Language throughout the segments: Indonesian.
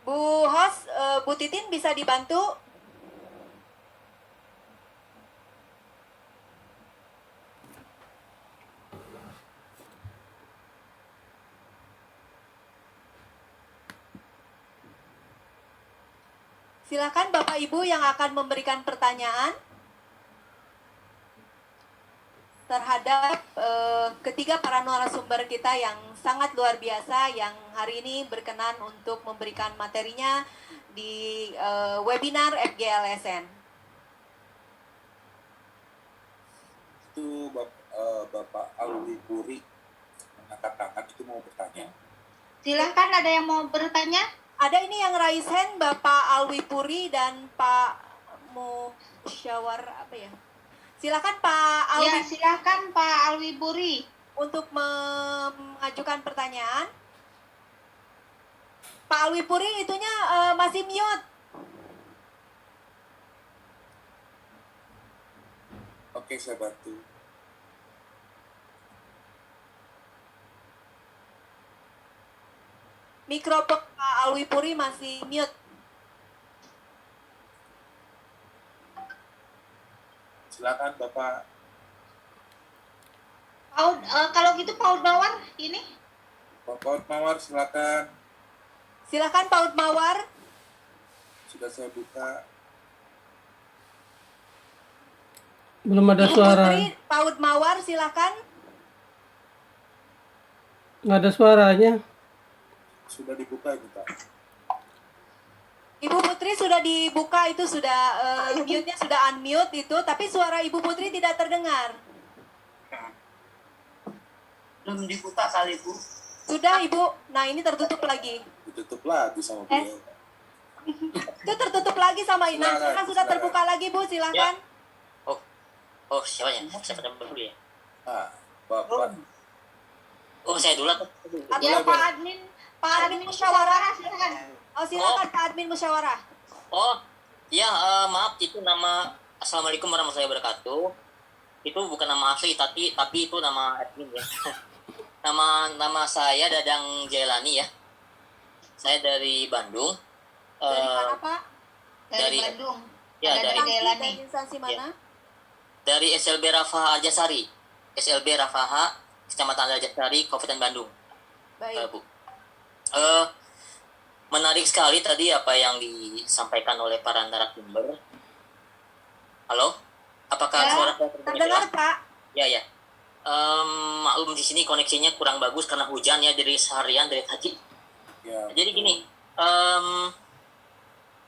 Bu Host, Bu Titin bisa dibantu? Silakan Bapak Ibu yang akan memberikan pertanyaan terhadap ketiga para narasumber kita yang sangat luar biasa yang hari ini berkenan untuk memberikan materinya di webinar FGLSN. Itu Bapak Alwi Puri angkat tangan itu mau bertanya. Silahkan, ada yang mau bertanya? Ada ini yang raise hand, Bapak Alwi Puri dan Pak Musyawar apa ya? Silakan Pak Alwi. Ya, silakan Pak Alwi Puri untuk mengajukan pertanyaan. Pak Alwi Puri itunya masih mute. Oke, saya bantu. Mikrofon Pak Alwi Puri masih mute. Silakan Bapak. Kalau gitu Paud Mawar ini. Bapak Mawar silakan. Silakan Paud Mawar. Sudah saya buka. Belum ada suara. Putri, Paud Mawar silakan. Nggak ada suaranya. Sudah dibuka itu Pak. Ibu Putri sudah dibuka, itu sudah mute-nya sudah unmute itu, tapi suara Ibu Putri tidak terdengar. Belum dibuka kali Bu. Sudah Ibu, nah ini tertutup lagi. Ditutup lagi sama beliau. Itu tertutup lagi sama ini. Nah, sekarang sudah silakan. terbuka lagi Bu, silakan. Ya. Oh siapa ya? Siapa dulu ya? Ah, Bapak. Oh saya dulu. Ya, Boleh, Pak Admin. Pak Admin musyawarah, silakan. Oh silakan Pak Admin musyawarah. Oh ya maaf itu nama. Assalamualaikum warahmatullahi wabarakatuh. Itu bukan nama asli tapi itu nama admin ya. nama saya Dadang Jailani ya. Saya dari Bandung. Dari mana Pak? Dari Bandung. Ya Ada dari Jailani. Dari instansi mana? Dari SLB Rafaha Arjasari. SLB Rafaha Kecamatan Arjasari, Kabupaten Bandung. Baik. Bu. Menarik sekali tadi apa yang disampaikan oleh para narasumber. Halo, apakah Ya, suara saya terdengar Pak? Ya. Maklum di sini koneksinya kurang bagus karena hujan ya dari seharian dari tadi. Ya. Jadi gini,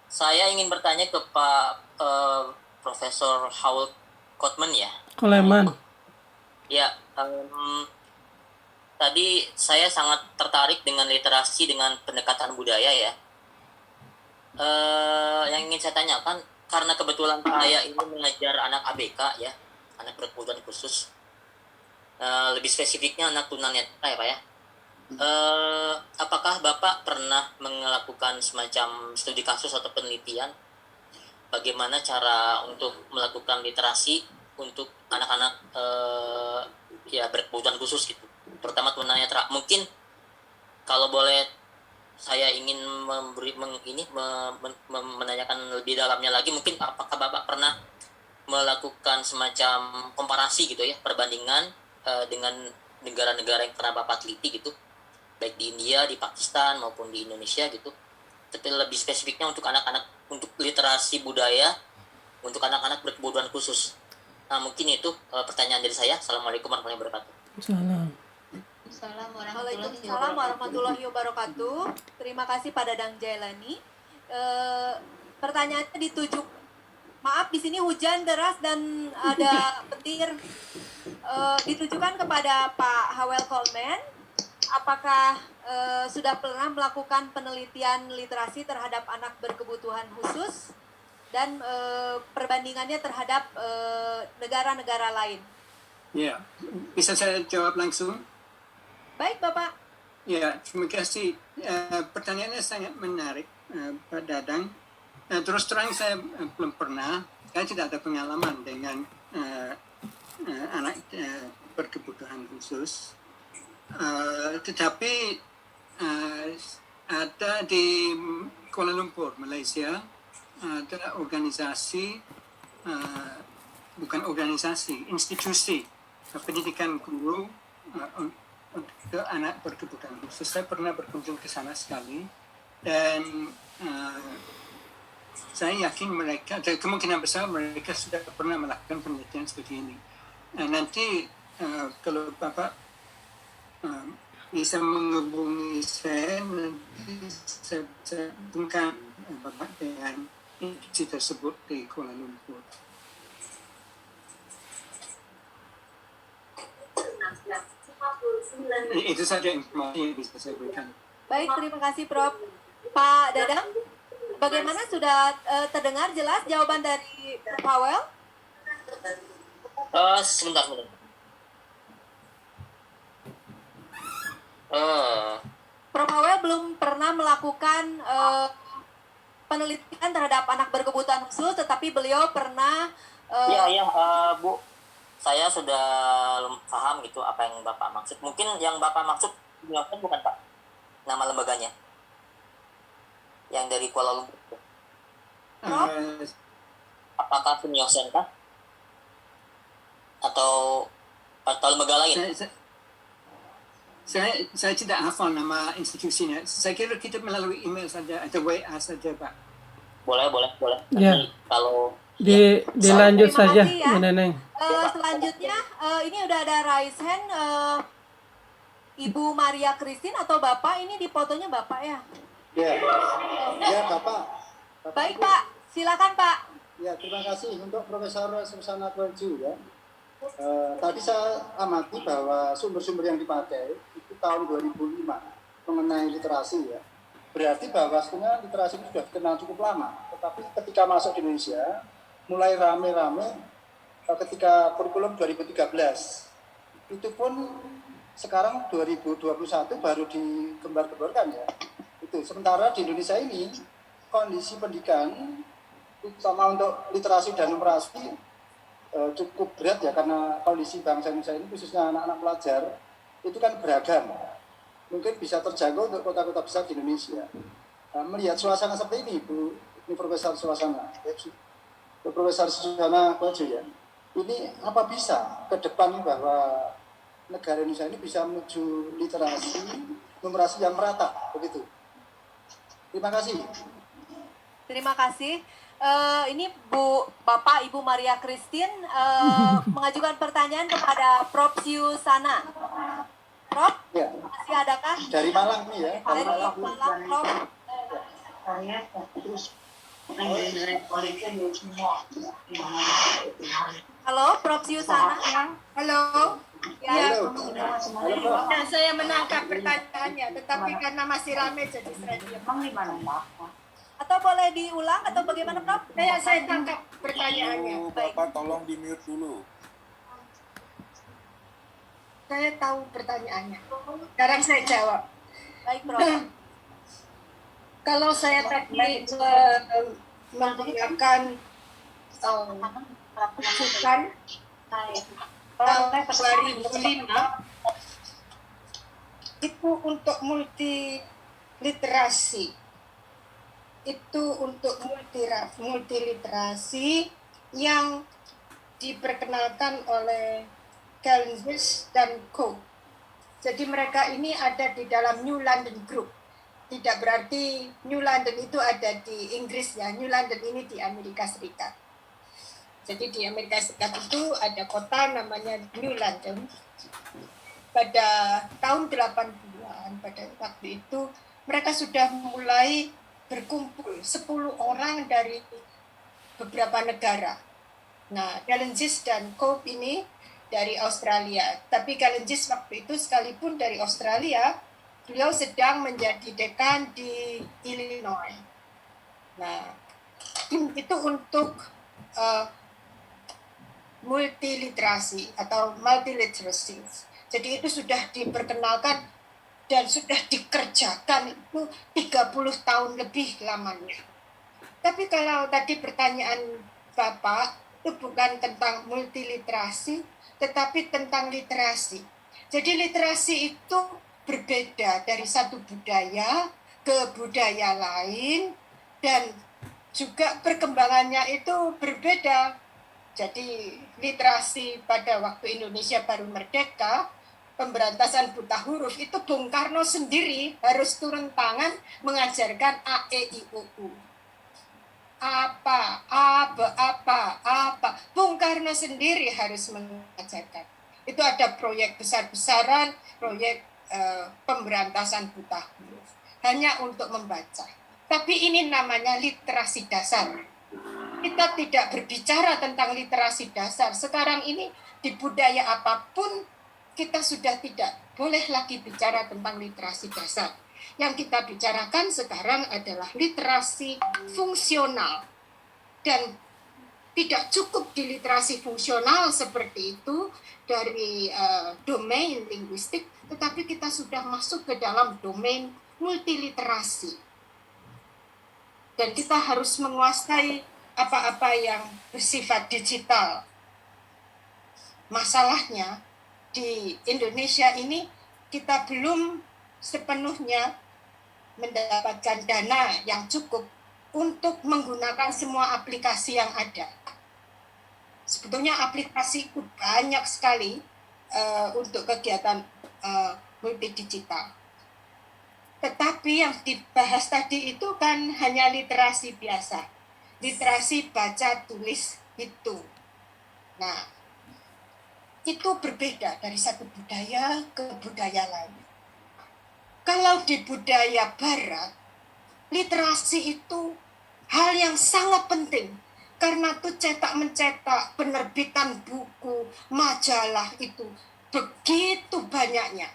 saya ingin bertanya ke Pak Profesor Howell Kotman ya. Koleman. Ya, tadi saya sangat tertarik dengan literasi dengan pendekatan budaya ya. Yang ingin saya tanyakan, karena kebetulan saya ini mengajar anak ABK ya, anak berkebutuhan khusus. Lebih spesifiknya anak tunanetra ya Pak ya. Apakah Bapak pernah melakukan semacam studi kasus atau penelitian bagaimana cara untuk melakukan literasi untuk anak-anak ya berkebutuhan khusus gitu, terutama tunanetra? Mungkin kalau boleh saya ingin menanyakan lebih dalamnya lagi, mungkin apakah Bapak pernah melakukan semacam komparasi gitu ya, perbandingan dengan negara-negara yang pernah Bapak teliti gitu, baik di India, di Pakistan maupun di Indonesia gitu, tapi lebih spesifiknya untuk anak-anak, untuk literasi budaya untuk anak-anak berkebutuhan khusus. Nah mungkin itu pertanyaan dari saya. Assalamualaikum warahmatullahi wabarakatuh. Salam. Waalaikumsalam warahmatullahi wabarakatuh. Terima kasih Pak Dadang Jailani. Pertanyaannya dituju. Maaf di sini hujan deras dan ada petir. Ditujukan kepada Pak Howell Coleman. Apakah sudah pernah melakukan penelitian literasi terhadap anak berkebutuhan khusus dan perbandingannya terhadap negara-negara lain? Ya, bisa saya jawab langsung? Baik Bapak. Ya, terima kasih. Pertanyaannya sangat menarik, Pak Dadang. Terus terang saya belum pernah, saya tidak ada pengalaman dengan anak berkebutuhan khusus. Tetapi ada di Kuala Lumpur, Malaysia, ada organisasi, bukan organisasi, institusi pendidikan guru untuk anak berkebutuhan khusus. Saya pernah berkunjung ke sana sekali dan saya yakin mereka, kemungkinan besar mereka sudah pernah melakukan penelitian seperti ini. Nanti kalau Bapak bisa menghubungi saya, nanti saya hubungkan Bapak dengan institusi tersebut di Kuala Lumpur. Itu saja informasi yang bisa saya berikan. Baik, terima kasih Prof. Pak Dadang, bagaimana sudah terdengar jelas jawaban dari Prof. Howell? Sebentar. Prof. Howell belum pernah melakukan penelitian terhadap anak berkebutuhan khusus, tetapi beliau pernah Bu. Saya sudah paham gitu apa yang Bapak maksud. Mungkin yang Bapak maksud bukan Pak? Nama lembaganya. Yang dari Kuala Lumpur. Apakah Sunyosen kah? Atau lembaga lain? Saya tidak hafal nama institusinya. Saya kira kita melalui email saja atau WA saja, Pak. Boleh. Ya. Nanti kalau Dilanjut Terima saja, kasih ya. Bu Neneng. Selanjutnya, ini udah ada raise hand Ibu Maria Christine atau Bapak, ini di fotonya Bapak ya? Ya, Bapak. Baik Pak, silakan Pak. Ya, terima kasih untuk Profesor Susana Kuelju ya. Tadi saya amati bahwa sumber-sumber yang dipakai itu tahun 2005 mengenai literasi ya. Berarti bahwa sebenarnya literasi itu sudah dikenal cukup lama. Tetapi ketika masuk di Indonesia, mulai rame-rame ketika kurikulum 2013. Itu pun sekarang 2021 baru digembar-gemborkan ya. Itu sementara di Indonesia ini kondisi pendidikan terutama untuk literasi dan numerasi cukup berat ya, karena kondisi bangsa Indonesia ini khususnya anak-anak pelajar itu kan beragam. Mungkin bisa terjangkau untuk kota-kota besar di Indonesia. Melihat suasana seperti ini, ini Profesor Susana Kuelju ya. Ini apa bisa ke depan bahwa negara Indonesia ini bisa menuju literasi, numerasi yang merata begitu. Terima kasih. Terima kasih. Ini Bapak Ibu Maria Christine mengajukan pertanyaan kepada Prof. Susana. Prof, Ya. masih adakah? Dari Malang nih ya. Dari Malang, Prof. Halo, Prof. Susana. Halo. Ya, Halo. Halo, Prof. dan saya menangkap pertanyaannya, tetapi karena masih ramai jadi saya diam. Atau boleh diulang atau bagaimana, Prof? Saya tangkap pertanyaannya. Bapak tolong di mute dulu. Saya tahu pertanyaannya. Sekarang saya jawab. Baik, Prof. Kalau saya tadi menggunakan masukan tahun 2005 itu untuk multiliterasi, itu untuk multiliterasi yang diperkenalkan oleh Kalenjis dan Co. Jadi mereka ini ada di dalam New London Group. Tidak berarti New London itu ada di Inggris ya, New London ini di Amerika Serikat. Jadi di Amerika Serikat itu ada kota namanya New London. Pada tahun 80-an, pada waktu itu mereka sudah mulai berkumpul 10 orang dari beberapa negara. Nah, Kalenjis dan Cope ini dari Australia. Tapi Kalenjis waktu itu sekalipun dari Australia, beliau sedang menjadi dekan di Illinois. Nah, itu untuk multiliterasi atau multiliteracy. Jadi itu sudah diperkenalkan dan sudah dikerjakan itu 30 tahun lebih lamanya. Tapi kalau tadi pertanyaan Bapak itu bukan tentang multiliterasi, tetapi tentang literasi. Jadi literasi itu berbeda dari satu budaya ke budaya lain, dan juga perkembangannya itu berbeda. Jadi literasi pada waktu Indonesia baru merdeka, pemberantasan buta huruf itu Bung Karno sendiri harus turun tangan mengajarkan A, E, I, O, U. Apa. Bung Karno sendiri harus mengajarkan. Itu ada proyek besar-besaran, proyek pemberantasan buta huruf. Hanya untuk membaca. Tapi ini namanya literasi dasar. Kita tidak berbicara tentang literasi dasar. Sekarang ini di budaya apapun, kita sudah tidak boleh lagi bicara tentang literasi dasar. Yang kita bicarakan sekarang adalah literasi fungsional. Dan tidak cukup di literasi fungsional seperti itu dari domain linguistik, tetapi kita sudah masuk ke dalam domain multiliterasi. Dan kita harus menguasai apa-apa yang bersifat digital. Masalahnya di Indonesia ini kita belum sepenuhnya mendapatkan dana yang cukup untuk menggunakan semua aplikasi yang ada. Sebetulnya aplikasi itu banyak sekali untuk kegiatan multidigital. Tetapi yang dibahas tadi itu kan hanya literasi biasa. Literasi baca, tulis, hitung. Nah, itu berbeda dari satu budaya ke budaya lain. Kalau di budaya barat, literasi itu hal yang sangat penting. Karena itu cetak-mencetak, penerbitan buku, majalah itu begitu banyaknya.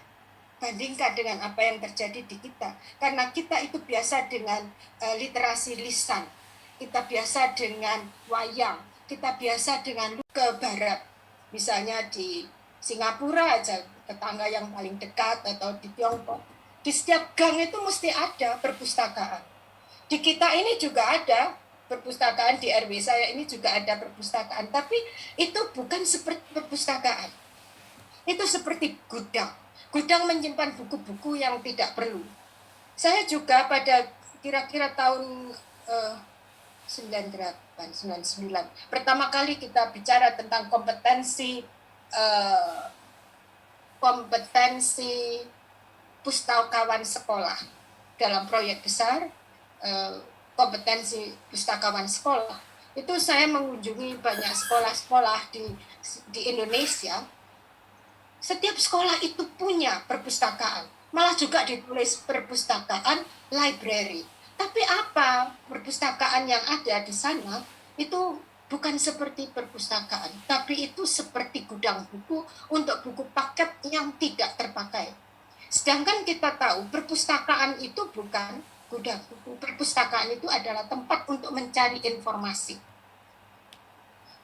Bandingkan dengan apa yang terjadi di kita. Karena kita itu biasa dengan literasi lisan. Kita biasa dengan wayang. Kita biasa dengan ke barat. Misalnya di Singapura aja, tetangga yang paling dekat, atau di Tiongkok. Di setiap gang itu mesti ada perpustakaan. Di kita ini juga ada perpustakaan, di RW saya ini juga ada perpustakaan. Tapi itu bukan seperti perpustakaan. Itu seperti gudang. Gudang menyimpan buku-buku yang tidak perlu. Saya juga pada kira-kira tahun 98, 99. Pertama kali kita bicara tentang kompetensi pustakawan sekolah dalam proyek besar, kompetensi pustakawan sekolah. Itu saya mengunjungi banyak sekolah-sekolah di Indonesia. Setiap sekolah itu punya perpustakaan. Malah juga ditulis perpustakaan library. Tapi apa perpustakaan yang ada di sana itu bukan seperti perpustakaan. Tapi itu seperti gudang buku untuk buku paket yang tidak terpakai. Sedangkan kita tahu perpustakaan itu bukan gudang buku. Perpustakaan itu adalah tempat untuk mencari informasi.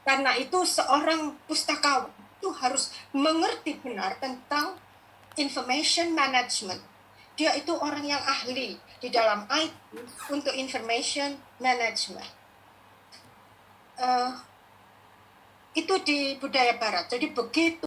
Karena itu seorang pustakawan itu harus mengerti benar tentang information management. Dia itu orang yang ahli di dalam IT untuk information management. Itu di budaya barat. Jadi begitu